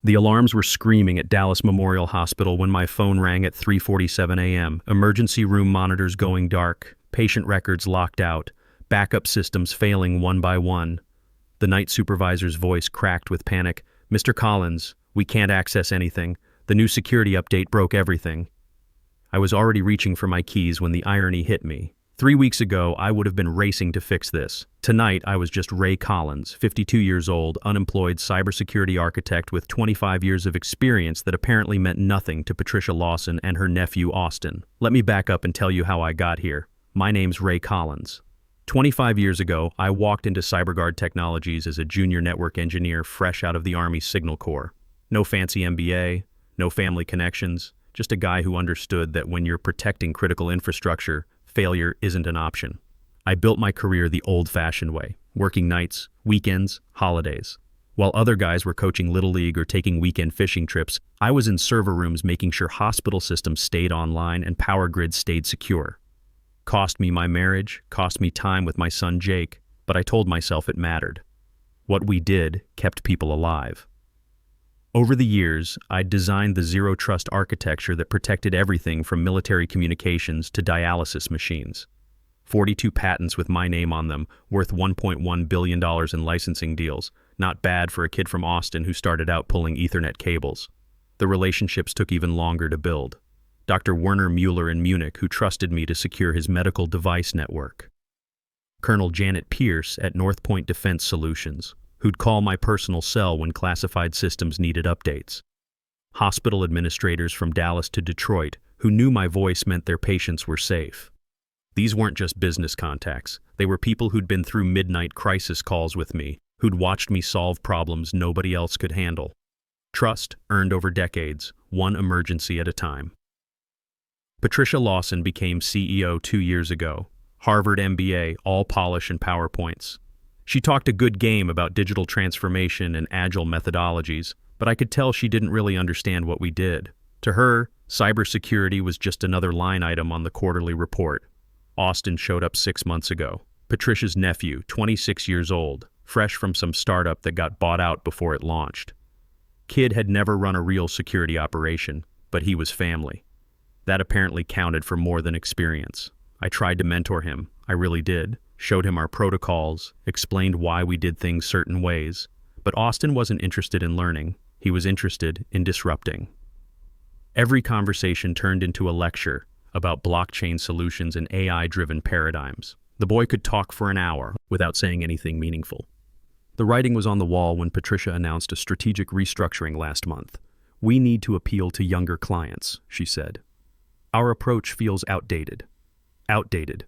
The alarms were screaming at Dallas Memorial Hospital when my phone rang at 3:47 a.m. Emergency room monitors going dark, patient records locked out, backup systems failing one by one. The night supervisor's voice cracked with panic. "Mr. Collins, we can't access anything. The new security update broke everything." I was already reaching for my keys when the irony hit me. 3 weeks ago, I would have been racing to fix this. Tonight, I was just Ray Collins, 52 years old, unemployed cybersecurity architect with 25 years of experience that apparently meant nothing to Patricia Lawson and her nephew, Austin. Let me back up and tell you how I got here. My name's Ray Collins. 25 years ago, I walked into CyberGuard Technologies as a junior network engineer fresh out of the Army Signal Corps. No fancy MBA, no family connections, just a guy who understood that when you're protecting critical infrastructure, failure isn't an option. I built my career the old-fashioned way, working nights, weekends, holidays. While other guys were coaching Little League or taking weekend fishing trips, I was in server rooms making sure hospital systems stayed online and power grids stayed secure. Cost me my marriage, cost me time with my son Jake, but I told myself it mattered. What we did kept people alive. Over the years, I designed the zero-trust architecture that protected everything from military communications to dialysis machines. 42 patents with my name on them, worth $1.1 billion in licensing deals. Not bad for a kid from Austin who started out pulling Ethernet cables. The relationships took even longer to build. Dr. Werner Mueller in Munich, who trusted me to secure his medical device network. Colonel Janet Pierce at North Point Defense Solutions, who'd call my personal cell when classified systems needed updates. Hospital administrators from Dallas to Detroit, who knew my voice meant their patients were safe. These weren't just business contacts. They were people who'd been through midnight crisis calls with me, who'd watched me solve problems nobody else could handle. Trust earned over decades, one emergency at a time. Patricia Lawson became CEO 2 years ago. Harvard MBA, all polish and PowerPoints. She talked a good game about digital transformation and agile methodologies, but I could tell she didn't really understand what we did. To her, cybersecurity was just another line item on the quarterly report. Austin showed up 6 months ago. Patricia's nephew, 26 years old, fresh from some startup that got bought out before it launched. Kid had never run a real security operation, but he was family. That apparently counted for more than experience. I tried to mentor him, I really did. Showed him our protocols, explained why we did things certain ways. But Austin wasn't interested in learning. He was interested in disrupting. Every conversation turned into a lecture about blockchain solutions and AI-driven paradigms. The boy could talk for an hour without saying anything meaningful. The writing was on the wall when Patricia announced a strategic restructuring last month. "We need to appeal to younger clients," she said. "Our approach feels outdated." Outdated.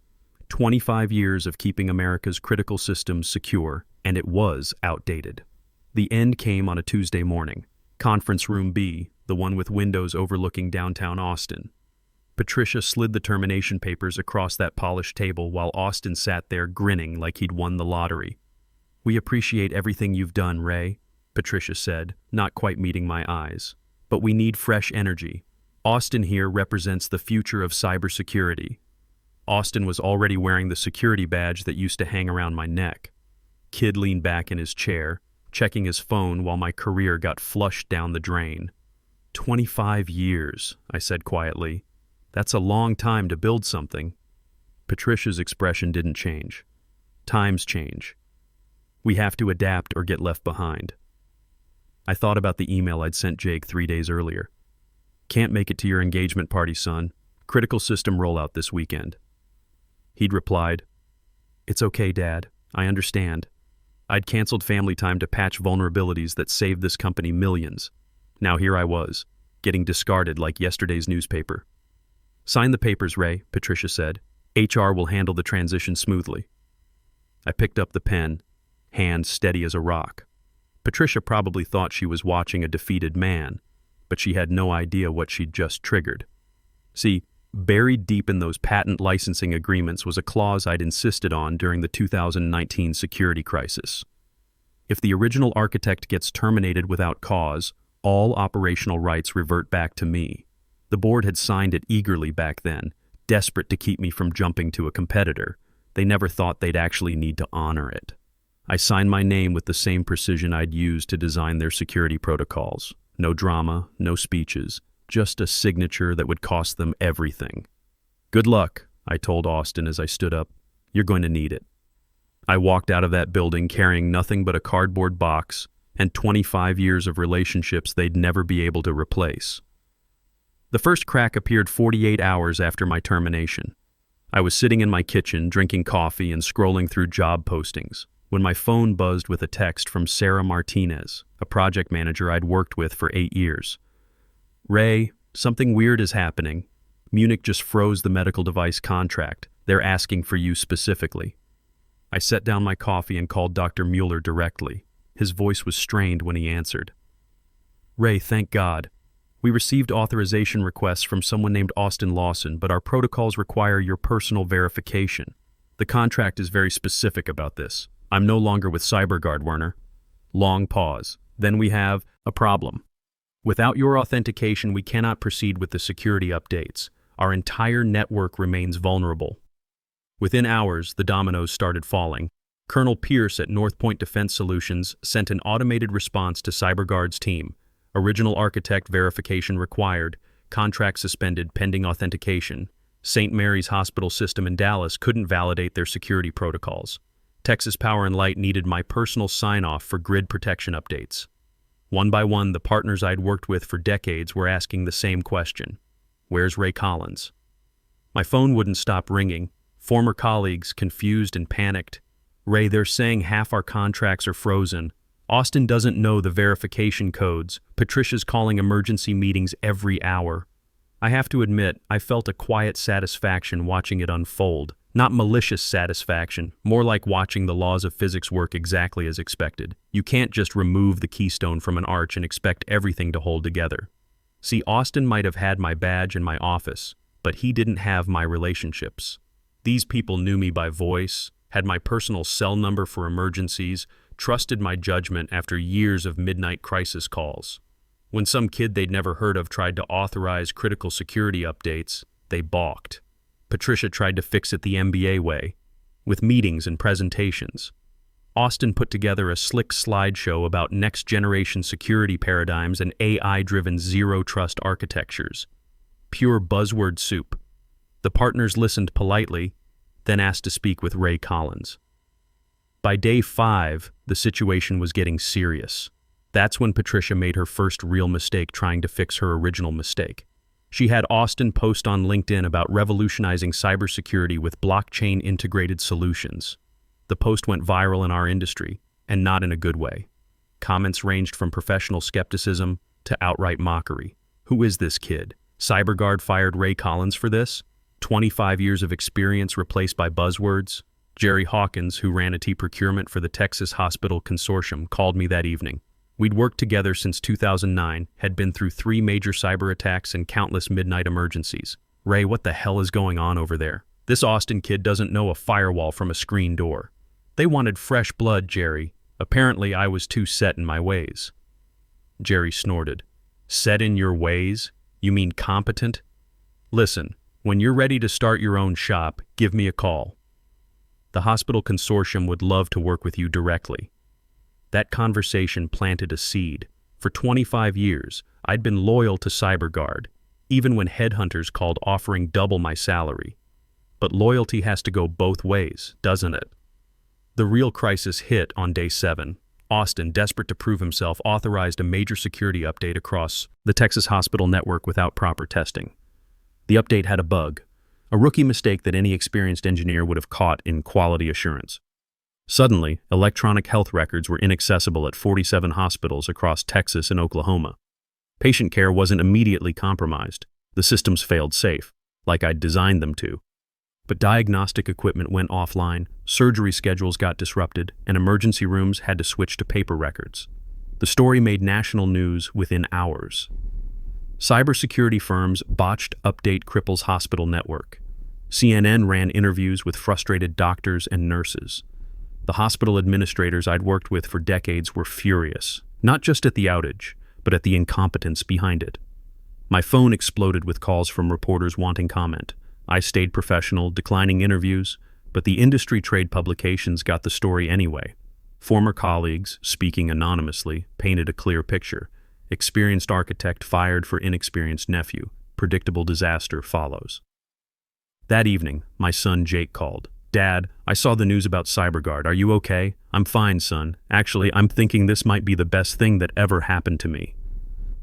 25 years of keeping America's critical systems secure, and it was outdated. The end came on a Tuesday morning. Conference Room B, the one with windows overlooking downtown Austin. Patricia slid the termination papers across that polished table while Austin sat there grinning like he'd won the lottery. "We appreciate everything you've done, Ray," Patricia said, not quite meeting my eyes. "But we need fresh energy. Austin here represents the future of cybersecurity." Austin was already wearing the security badge that used to hang around my neck. Kid leaned back in his chair, checking his phone while my career got flushed down the drain. 25 years, I said quietly. That's a long time to build something. Patricia's expression didn't change. Times change. We have to adapt or get left behind. I thought about the email I'd sent Jake 3 days earlier. "Can't make it to your engagement party, son. Critical system rollout this weekend." He'd replied, "It's okay, Dad. I understand. I'd canceled family time to patch vulnerabilities that saved this company millions. Now here I was, getting discarded like yesterday's newspaper." "Sign the papers, Ray," Patricia said. "HR will handle the transition smoothly." I picked up the pen, hand steady as a rock. Patricia probably thought she was watching a defeated man, but she had no idea what she'd just triggered. See, buried deep in those patent licensing agreements was a clause I'd insisted on during the 2019 security crisis. If the original architect gets terminated without cause, all operational rights revert back to me. The board had signed it eagerly back then, desperate to keep me from jumping to a competitor. They never thought they'd actually need to honor it. I signed my name with the same precision I'd used to design their security protocols. No drama, no speeches, just a signature that would cost them everything. "Good luck," I told Austin as I stood up. "You're going to need it." I walked out of that building carrying nothing but a cardboard box and 25 years of relationships they'd never be able to replace. The first crack appeared 48 hours after my termination. I was sitting in my kitchen, drinking coffee and scrolling through job postings, when my phone buzzed with a text from Sarah Martinez, a project manager I'd worked with for 8 years. "Ray, something weird is happening. Munich just froze the medical device contract. They're asking for you specifically." I set down my coffee and called Dr. Mueller directly. His voice was strained when he answered. "Ray, thank God. We received authorization requests from someone named Austin Lawson, but our protocols require your personal verification. The contract is very specific about this. I'm no longer with CyberGuard, Werner." Long pause. "Then we have a problem. Without your authentication, we cannot proceed with the security updates. Our entire network remains vulnerable." Within hours, the dominoes started falling. Colonel Pierce at North Point Defense Solutions sent an automated response to CyberGuard's team. Original architect verification required, contract suspended pending authentication. St. Mary's Hospital System in Dallas couldn't validate their security protocols. Texas Power and Light needed my personal sign-off for grid protection updates. One by one, the partners I'd worked with for decades were asking the same question. "Where's Ray Collins?" My phone wouldn't stop ringing. Former colleagues, confused and panicked. "Ray, they're saying half our contracts are frozen. Austin doesn't know the verification codes. Patricia's calling emergency meetings every hour." I have to admit, I felt a quiet satisfaction watching it unfold. Not malicious satisfaction, more like watching the laws of physics work exactly as expected. You can't just remove the keystone from an arch and expect everything to hold together. See, Austin might have had my badge and my office, but he didn't have my relationships. These people knew me by voice, had my personal cell number for emergencies, trusted my judgment after years of midnight crisis calls. When some kid they'd never heard of tried to authorize critical security updates, they balked. Patricia tried to fix it the MBA way, with meetings and presentations. Austin put together a slick slideshow about next-generation security paradigms and AI-driven zero-trust architectures. Pure buzzword soup. The partners listened politely, then asked to speak with Ray Collins. By day 5, the situation was getting serious. That's when Patricia made her first real mistake trying to fix her original mistake. She had Austin post on LinkedIn about revolutionizing cybersecurity with blockchain-integrated solutions. The post went viral in our industry, and not in a good way. Comments ranged from professional skepticism to outright mockery. "Who is this kid? CyberGuard fired Ray Collins for this? 25 years of experience replaced by buzzwords?" Jerry Hawkins, who ran IT procurement for the Texas Hospital Consortium, called me that evening. We'd worked together since 2009, had been through 3 major cyber attacks and countless midnight emergencies. "Ray, what the hell is going on over there? This Austin kid doesn't know a firewall from a screen door." "They wanted fresh blood, Jerry. Apparently I was too set in my ways." Jerry snorted. "Set in your ways? You mean competent? Listen, when you're ready to start your own shop, give me a call. The hospital consortium would love to work with you directly." That conversation planted a seed. For 25 years, I'd been loyal to CyberGuard, even when headhunters called offering double my salary. But loyalty has to go both ways, doesn't it? The real crisis hit on day 7. Austin, desperate to prove himself, authorized a major security update across the Texas hospital network without proper testing. The update had a bug, a rookie mistake that any experienced engineer would have caught in quality assurance. Suddenly, electronic health records were inaccessible at 47 hospitals across Texas and Oklahoma. Patient care wasn't immediately compromised. The systems failed safe, like I'd designed them to. But diagnostic equipment went offline, surgery schedules got disrupted, and emergency rooms had to switch to paper records. The story made national news within hours. Cybersecurity firms botched update cripples hospital network. CNN ran interviews with frustrated doctors and nurses. The hospital administrators I'd worked with for decades were furious, not just at the outage, but at the incompetence behind it. My phone exploded with calls from reporters wanting comment. I stayed professional, declining interviews, but the industry trade publications got the story anyway. Former colleagues, speaking anonymously, painted a clear picture. Experienced architect fired for inexperienced nephew. Predictable disaster follows. That evening, my son Jake called. "Dad, I saw the news about CyberGuard. Are you okay?" "I'm fine, son. Actually, I'm thinking this might be the best thing that ever happened to me."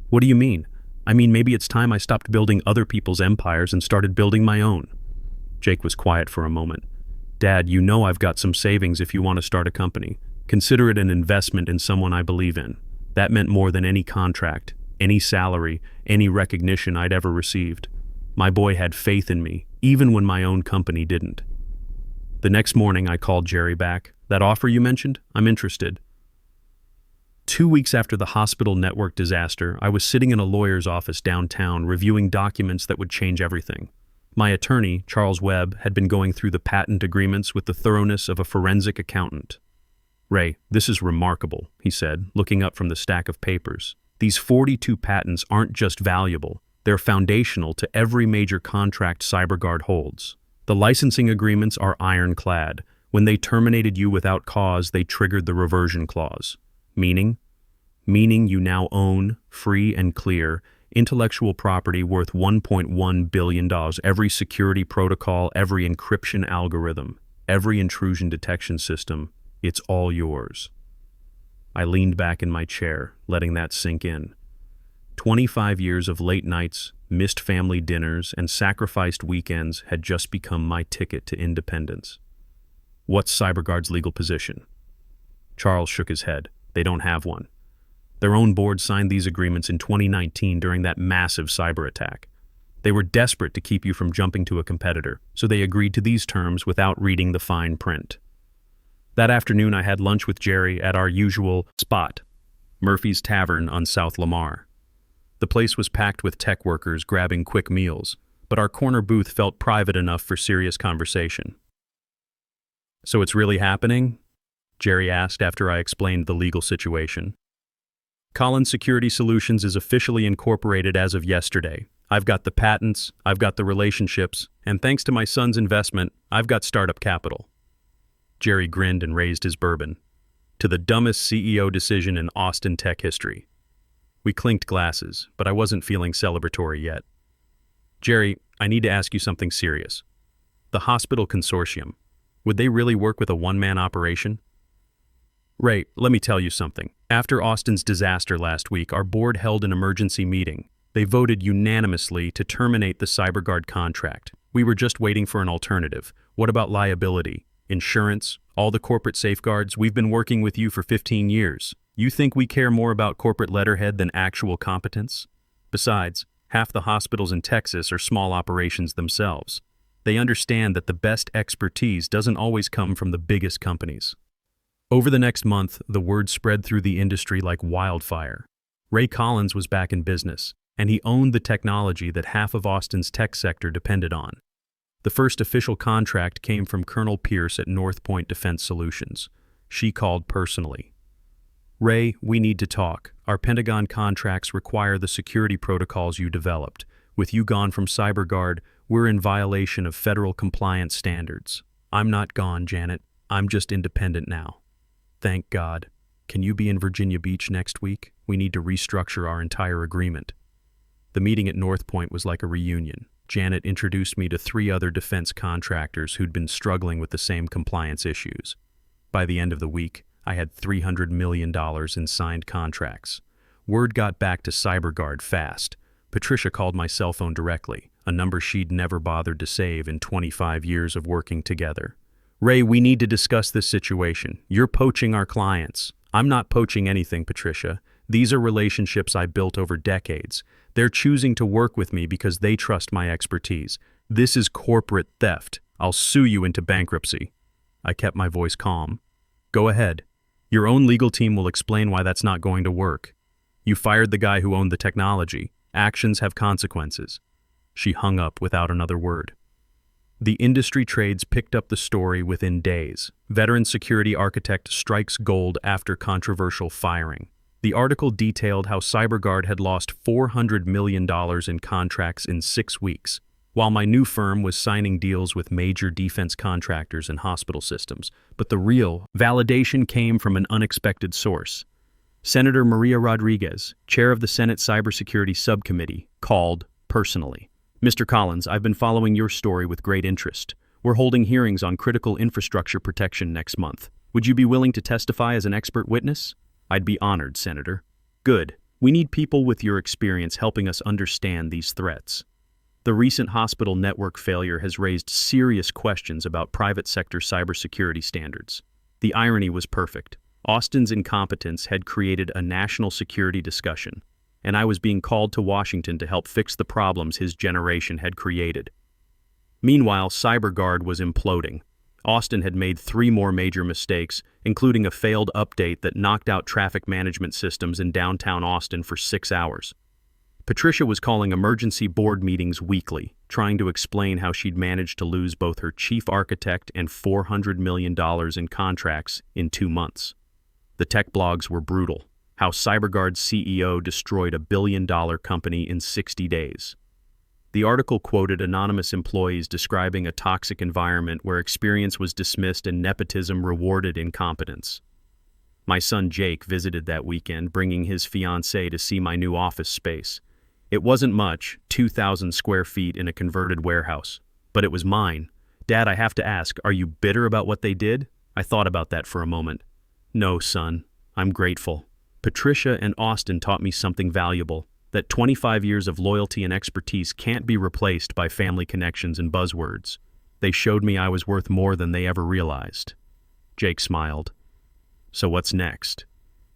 "What do you mean?" "I mean, maybe it's time I stopped building other people's empires and started building my own." Jake was quiet for a moment. "Dad, you know I've got some savings if you want to start a company. Consider it an investment in someone I believe in." That meant more than any contract, any salary, any recognition I'd ever received. My boy had faith in me, even when my own company didn't. The next morning, I called Jerry back. "That offer you mentioned? I'm interested." 2 weeks after the hospital network disaster, I was sitting in a lawyer's office downtown reviewing documents that would change everything. My attorney, Charles Webb, had been going through the patent agreements with the thoroughness of a forensic accountant. "Ray, this is remarkable," he said, looking up from the stack of papers. "These 42 patents aren't just valuable, they're foundational to every major contract CyberGuard holds. The licensing agreements are ironclad. When they terminated you without cause, they triggered the reversion clause. Meaning you now own, free and clear, intellectual property worth $1.1 billion, every security protocol, every encryption algorithm, every intrusion detection system. It's all yours." I leaned back in my chair, letting that sink in. 25 years of late nights, missed family dinners, and sacrificed weekends had just become my ticket to independence. "What's CyberGuard's legal position?" Charles shook his head. "They don't have one. Their own board signed these agreements in 2019 during that massive cyber attack. They were desperate to keep you from jumping to a competitor, so they agreed to these terms without reading the fine print." That afternoon, I had lunch with Jerry at our usual spot, Murphy's Tavern on South Lamar. The place was packed with tech workers grabbing quick meals, but our corner booth felt private enough for serious conversation. "So it's really happening?" Jerry asked after I explained the legal situation. "Collins Security Solutions is officially incorporated as of yesterday. I've got the patents, I've got the relationships, and thanks to my son's investment, I've got startup capital." Jerry grinned and raised his bourbon. "To the dumbest CEO decision in Austin tech history." We clinked glasses, but I wasn't feeling celebratory yet. "Jerry, I need to ask you something serious. The hospital consortium, would they really work with a one-man operation?" "Ray, let me tell you something. After Austin's disaster last week, our board held an emergency meeting. They voted unanimously to terminate the CyberGuard contract. We were just waiting for an alternative. What about liability? Insurance, all the corporate safeguards? We've been working with you for 15 years. You think we care more about corporate letterhead than actual competence? Besides, half the hospitals in Texas are small operations themselves. They understand that the best expertise doesn't always come from the biggest companies." Over the next month, the word spread through the industry like wildfire. Ray Collins was back in business, and he owned the technology that half of Austin's tech sector depended on. The first official contract came from Colonel Pierce at North Point Defense Solutions. She called personally. "Ray, we need to talk. Our Pentagon contracts require the security protocols you developed. With you gone from CyberGuard, we're in violation of federal compliance standards." "I'm not gone, Janet. I'm just independent now." "Thank God. Can you be in Virginia Beach next week? We need to restructure our entire agreement." The meeting at North Point was like a reunion. Janet introduced me to 3 other defense contractors who'd been struggling with the same compliance issues. By the end of the week, I had $300 million in signed contracts. Word got back to CyberGuard fast. Patricia called my cell phone directly, a number she'd never bothered to save in 25 years of working together. "Ray, we need to discuss this situation. You're poaching our clients." "I'm not poaching anything, Patricia. These are relationships I built over decades. They're choosing to work with me because they trust my expertise. This is corporate theft. I'll sue you into bankruptcy." I kept my voice calm. "Go ahead. Your own legal team will explain why that's not going to work. You fired the guy who owned the technology. Actions have consequences." She hung up without another word. The industry trades picked up the story within days. Veteran security architect strikes gold after controversial firing. The article detailed how CyberGuard had lost $400 million in contracts in 6 weeks, while my new firm was signing deals with major defense contractors and hospital systems. But the real validation came from an unexpected source. Senator Maria Rodriguez, chair of the Senate Cybersecurity Subcommittee, called personally. Mr. Collins, I've been following your story with great interest. We're holding hearings on critical infrastructure protection next month. Would you be willing to testify as an expert witness? I'd be honored, Senator. Good. We need people with your experience helping us understand these threats. The recent hospital network failure has raised serious questions about private sector cybersecurity standards. The irony was perfect. Austin's incompetence had created a national security discussion, and I was being called to Washington to help fix the problems his generation had created. Meanwhile, CyberGuard was imploding. Austin had made 3 more major mistakes, including a failed update that knocked out traffic management systems in downtown Austin for 6 hours. Patricia was calling emergency board meetings weekly, trying to explain how she'd managed to lose both her chief architect and $400 million in contracts in 2 months. The tech blogs were brutal. How CyberGuard's CEO destroyed a billion-dollar company in 60 days. The article quoted anonymous employees describing a toxic environment where experience was dismissed and nepotism rewarded incompetence. My son Jake visited that weekend, bringing his fiancée to see my new office space. It wasn't much, 2,000 square feet in a converted warehouse, but it was mine. Dad, I have to ask, are you bitter about what they did? I thought about that for a moment. No, son, I'm grateful. Patricia and Austin taught me something valuable, that 25 years of loyalty and expertise can't be replaced by family connections and buzzwords. They showed me I was worth more than they ever realized. Jake smiled. So what's next?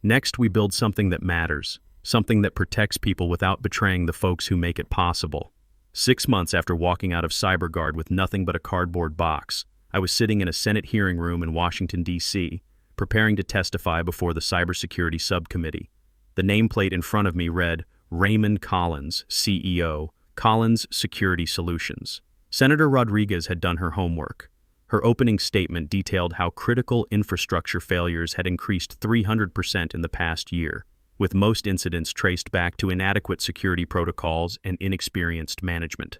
Next, we build something that matters, something that protects people without betraying the folks who make it possible. 6 months after walking out of CyberGuard with nothing but a cardboard box, I was sitting in a Senate hearing room in Washington, D.C., preparing to testify before the Cybersecurity Subcommittee. The nameplate in front of me read, Raymond Collins, CEO, Collins Security Solutions. Senator Rodriguez had done her homework. Her opening statement detailed how critical infrastructure failures had increased 300% in the past year, with most incidents traced back to inadequate security protocols and inexperienced management.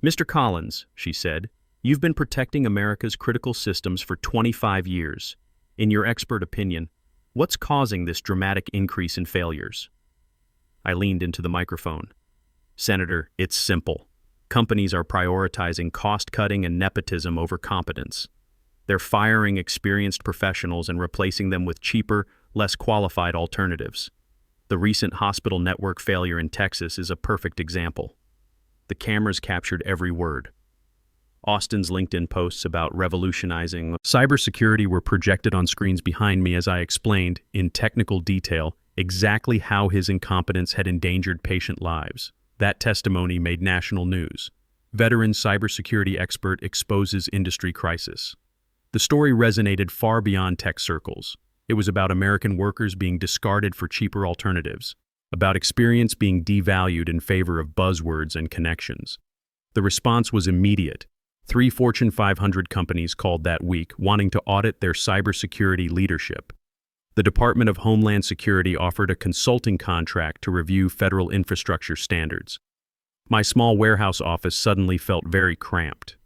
Mr. Collins, she said, you've been protecting America's critical systems for 25 years. In your expert opinion, what's causing this dramatic increase in failures? I leaned into the microphone. Senator, it's simple. Companies are prioritizing cost-cutting and nepotism over competence. They're firing experienced professionals and replacing them with cheaper, less qualified alternatives. The recent hospital network failure in Texas is a perfect example. The cameras captured every word. Austin's LinkedIn posts about revolutionizing cybersecurity were projected on screens behind me as I explained, in technical detail, exactly how his incompetence had endangered patient lives. That testimony made national news. Veteran cybersecurity expert exposes industry crisis. The story resonated far beyond tech circles. It was about American workers being discarded for cheaper alternatives, about experience being devalued in favor of buzzwords and connections. The response was immediate. 3 Fortune 500 companies called that week, wanting to audit their cybersecurity leadership. The Department of Homeland Security offered a consulting contract to review federal infrastructure standards. My small warehouse office suddenly felt very cramped.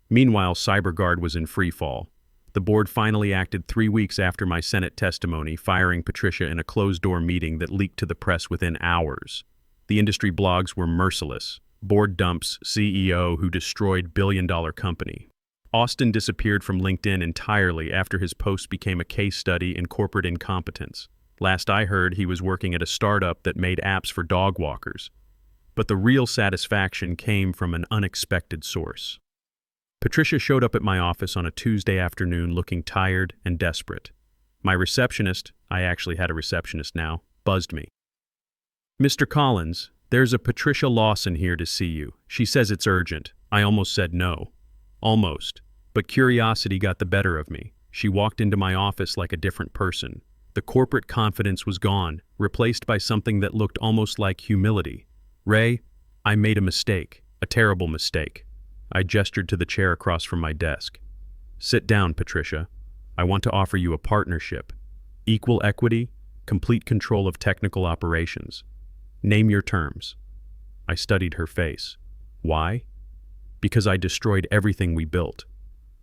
Meanwhile, CyberGuard was in free fall. The board finally acted 3 weeks after my Senate testimony, firing Patricia in a closed-door meeting that leaked to the press within hours. The industry blogs were merciless. Board dumps CEO who destroyed billion-dollar company. Austin disappeared from LinkedIn entirely after his post became a case study in corporate incompetence. Last I heard, he was working at a startup that made apps for dog walkers. But the real satisfaction came from an unexpected source. Patricia showed up at my office on a Tuesday afternoon looking tired and desperate. My receptionist, I actually had a receptionist now, buzzed me. Mr. Collins, there's a Patricia Lawson here to see you. She says it's urgent. I almost said no. Almost. But curiosity got the better of me. She walked into my office like a different person. The corporate confidence was gone, replaced by something that looked almost like humility. Ray, I made a mistake. A terrible mistake. I gestured to the chair across from my desk. Sit down, Patricia. I want to offer you a partnership. Equal equity, complete control of technical operations. Name your terms. I studied her face. Why? Because I destroyed everything we built.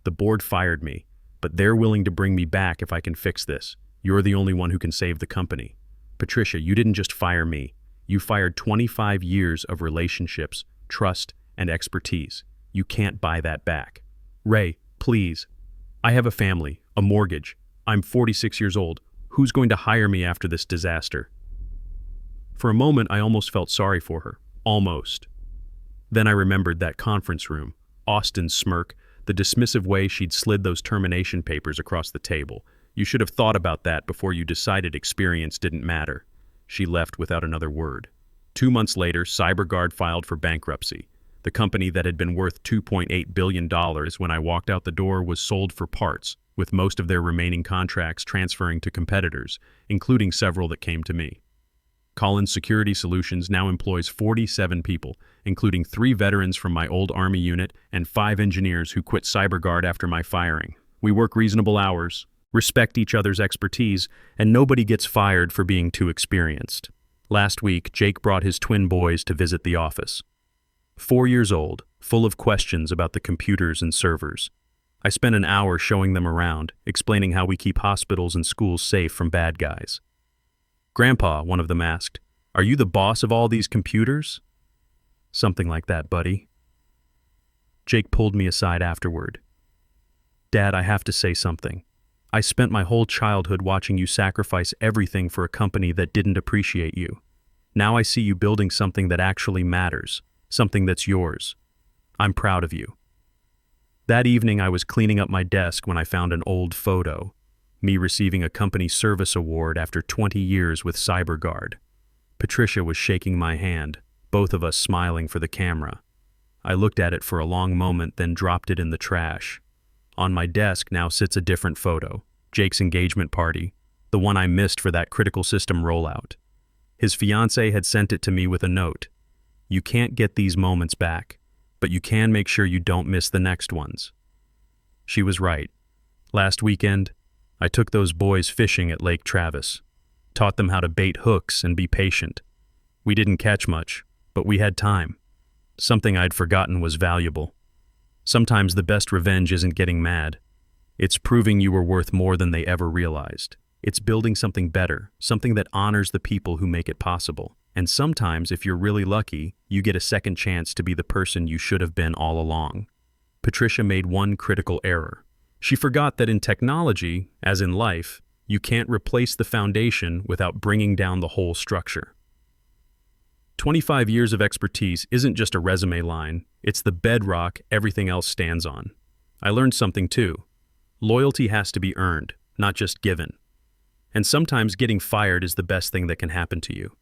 The board fired me, but they're willing to bring me back if I can fix this. You're the only one who can save the company. Patricia, you didn't just fire me. You fired 25 years of relationships, trust, and expertise. You can't buy that back. Ray, please. I have a family, a mortgage. I'm 46 years old. Who's going to hire me after this disaster? For a moment, I almost felt sorry for her. Almost. Then I remembered that conference room, Austin's smirk, the dismissive way she'd slid those termination papers across the table. You should have thought about that before you decided experience didn't matter. She left without another word. 2 months later, CyberGuard filed for bankruptcy. The company that had been worth $2.8 billion when I walked out the door was sold for parts, with most of their remaining contracts transferring to competitors, including several that came to me. Collins Security Solutions now employs 47 people, including 3 veterans from my old Army unit and 5 engineers who quit CyberGuard after my firing. We work reasonable hours, respect each other's expertise, and nobody gets fired for being too experienced. Last week, Jake brought his twin boys to visit the office. 4 years old, full of questions about the computers and servers. I spent an hour showing them around, explaining how we keep hospitals and schools safe from bad guys. "Grandpa," one of them asked, "are you the boss of all these computers?" "Something like that, buddy." Jake pulled me aside afterward. "Dad, I have to say something. I spent my whole childhood watching you sacrifice everything for a company that didn't appreciate you. Now I see you building something that actually matters, something that's yours. I'm proud of you." That evening I was cleaning up my desk when I found an old photo, me receiving a company service award after 20 years with CyberGuard. Patricia was shaking my hand, both of us smiling for the camera. I looked at it for a long moment, then dropped it in the trash. On my desk now sits a different photo, Jake's engagement party, the one I missed for that critical system rollout. His fiancée had sent it to me with a note. "You can't get these moments back, but you can make sure you don't miss the next ones." She was right. Last weekend, I took those boys fishing at Lake Travis, taught them how to bait hooks and be patient. We didn't catch much, but we had time. Something I'd forgotten was valuable. Sometimes the best revenge isn't getting mad. It's proving you were worth more than they ever realized. It's building something better, something that honors the people who make it possible. And sometimes, if you're really lucky, you get a second chance to be the person you should have been all along. Patricia made one critical error. She forgot that in technology, as in life, you can't replace the foundation without bringing down the whole structure. 25 years of expertise isn't just a resume line, it's the bedrock everything else stands on. I learned something too. Loyalty has to be earned, not just given. And sometimes getting fired is the best thing that can happen to you.